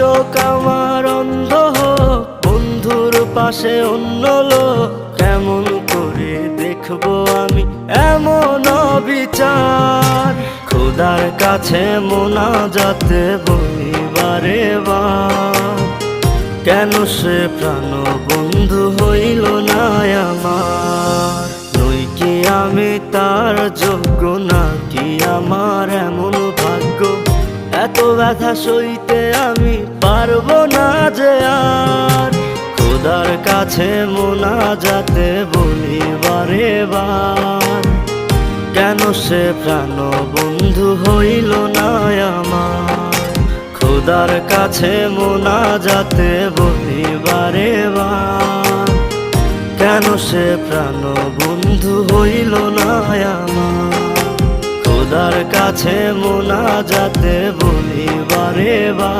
চোখ আমার অন্ধ হোক, বন্ধুর পাশে অন্য লোক, কেমন করে দেখবো আমি এমন অবিচার। খোদার কাছে মোনাজাতে বলি বারে বার, কেন সে প্রাণ বন্ধু হইল না আমার। নই কি আমি তার যোগ্য, নাকি আমার এমন ভাগ্য, এত ব্যথা সইতে আমি পারবো না যে আর। খোদার কাছে মোনাজাতে বলি বারে বার, কেন সে প্রাণ বন্ধু হইল না আমার। খোদার কাছে মোনাজাতে বলি বারে বার, কেন সে প্রাণ বন্ধু হইল না আমার। খোদার কাছে মোনাজাতে বলি বারে বার।